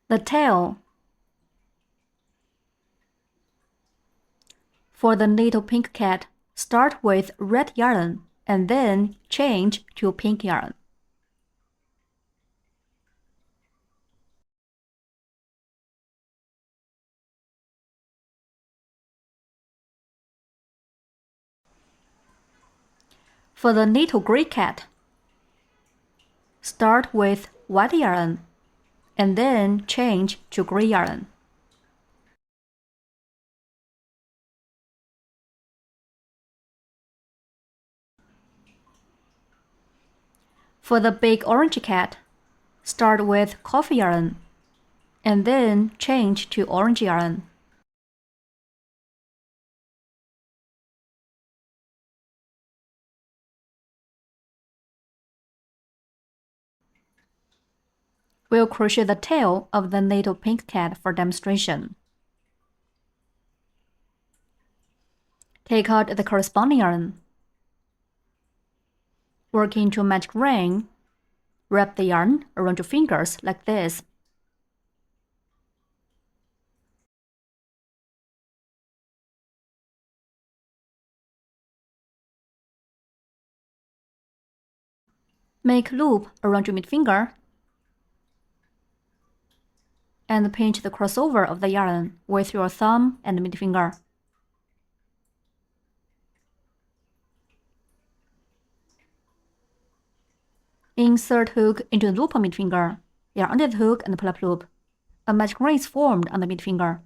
The tail. For the little pink cat, start with red yarn and then change to pink yarn. For the little gray cat, start with white yarn and then change to gray yarn. For the big orange cat, start with coffee yarn and then change to orange yarn. We'll crochet the tail of the little pink cat for demonstration. Take out the corresponding yarn. Work into magic ring. Wrap the yarn around your fingers like this. Make loop around your middle finger and pinch the crossover of the yarn with your thumb and middle finger. Insert hook into the loop on middle finger. Yarn under the hook and pull up loop. A magic ring is formed on the middle finger.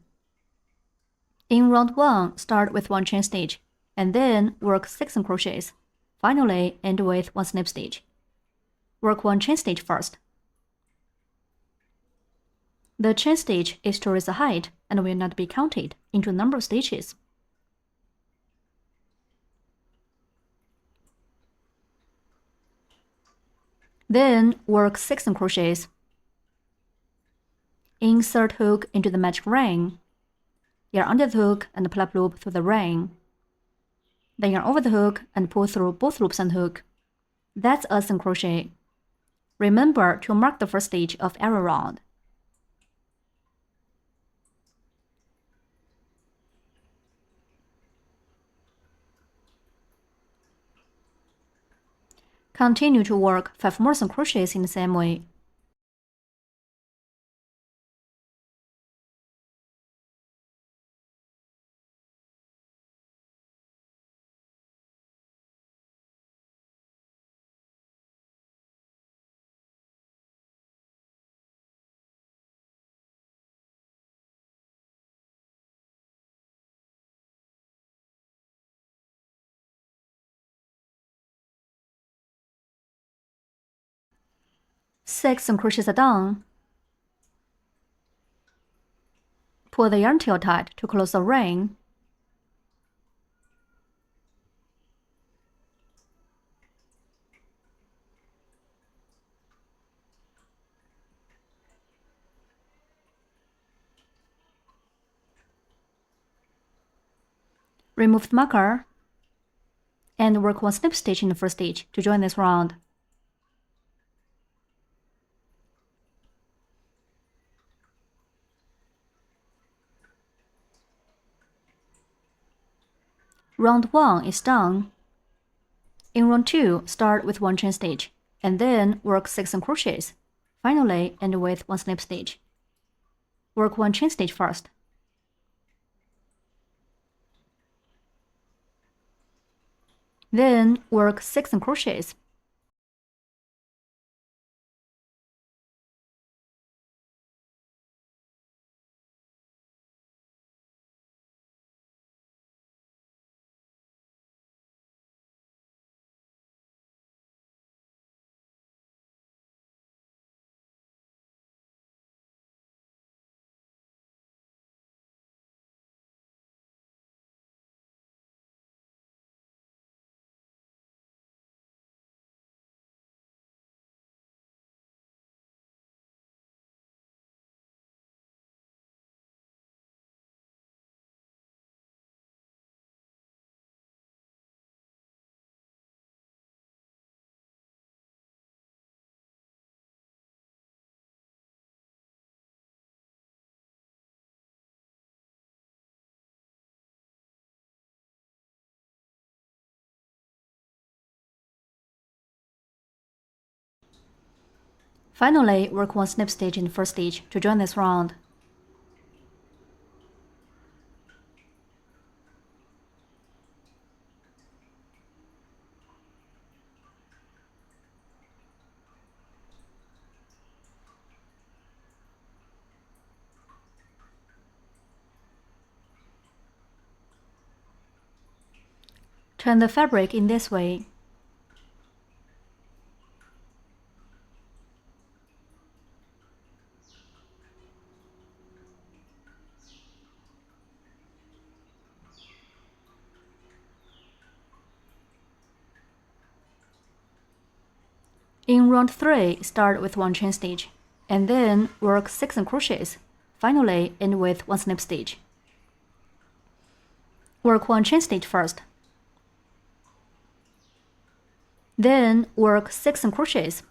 In round 1, start with 1 chain stitch, and then work 6 crochets. Finally, end with 1 slip stitch. Work 1 chain stitch first. The chain stitch is to raise the height and will not be counted into the number of stitches. Then work 6 crochets. Insert hook into the magic ring. Yarn under the hook and pull up loop through the ring. Then yarn over the hook and pull through both loops and hook. That's a single crochet. Remember to mark the first stitch of every round. Continue to work 5 more single crochets in the same way. Six single crochets are done. Pull the yarn tail tight to close the ring. Remove the marker and work 1 slip stitch in the first stitch to join this round. Round 1 is done. In round 2, start with 1 chain stitch and then work 6 single crochets. Finally, end with 1 slip stitch. Work 1 chain stitch first. Then work 6 single crochets. Finally, work one snip stitch in the first stitch to join this round. Turn the fabric in this way. In round 3, start with 1 chain stitch, and then work 6 crochets. Finally, end with 1 snip stitch. Work 1 chain stitch first. Then work 6 crochets.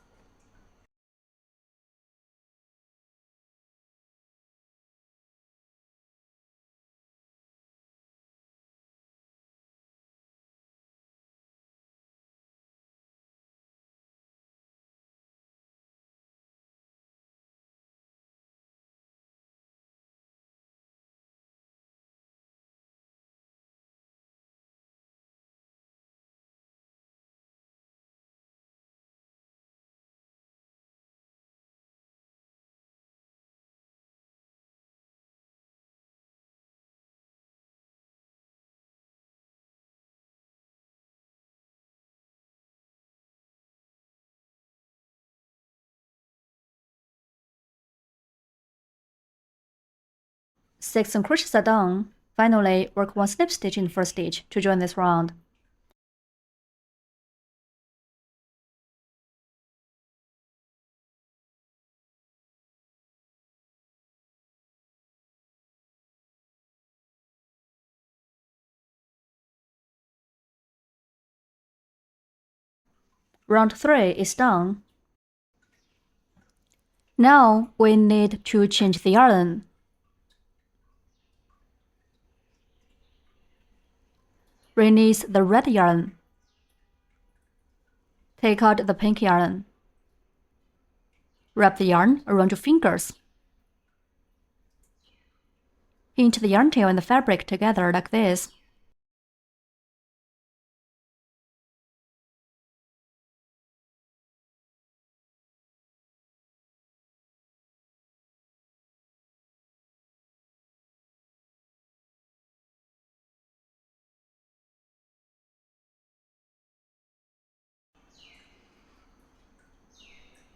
Six crochets are done. Finally, work 1 snip stitch in the first stitch to join this round. Round 3 is done. Now we need to change the yarn. Release the red yarn. Take out the pink yarn. Wrap the yarn around your fingers. Pinch the yarn tail and the fabric together like this.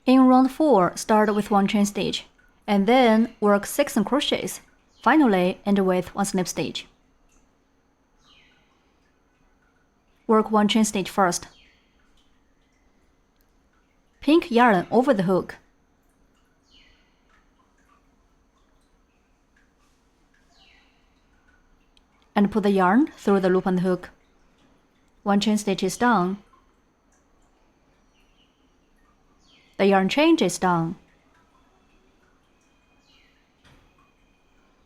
In round 4, start with 1 chain stitch, and then work 6 crochets. Finally, end with 1 snip stitch. Work 1 chain stitch first. Pink yarn over the hook. And put the yarn through the loop on the hook. 1 chain stitch is done. The yarn change is done.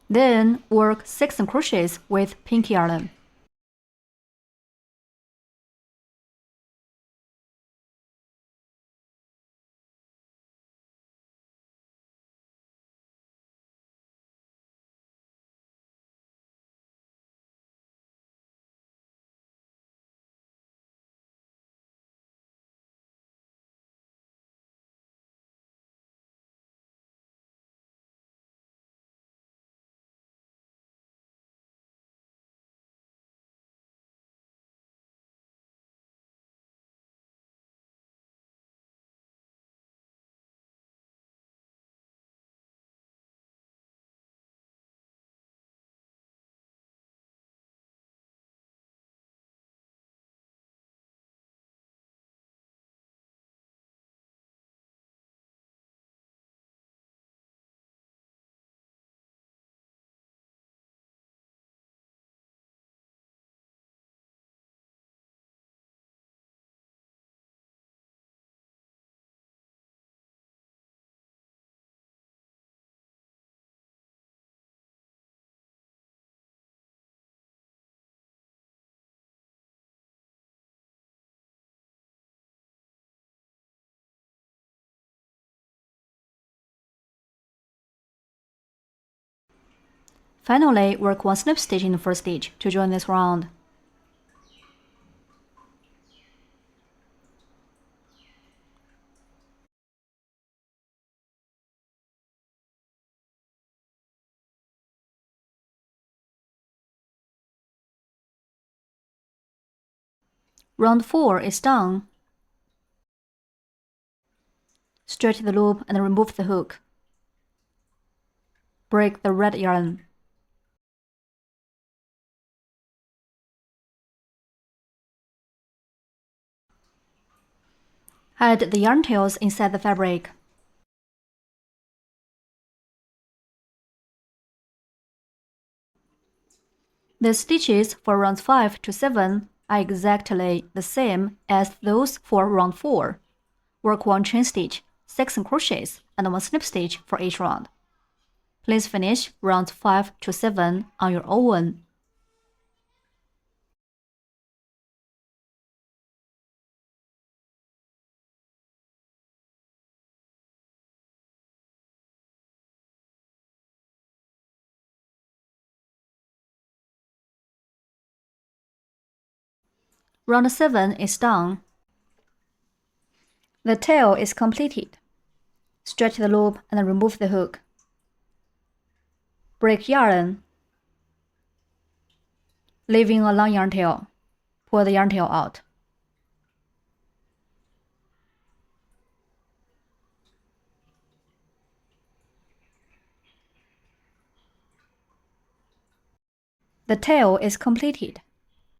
Then work 6 crochets with pink yarn. Finally, work one slip stitch in the first stitch to join this round. Round 4 is done. Stretch the loop and remove the hook. Break the red yarn. Hide the yarn tails inside the fabric. The stitches for rounds 5 to 7 are exactly the same as those for round 4. Work one chain stitch, 6 crochets, and one slip stitch for each round. Please finish rounds 5 to 7 on your own. Round 7 is done. The tail is completed. Stretch the loop and remove the hook. Break yarn, leaving a long yarn tail. Pull the yarn tail out. The tail is completed.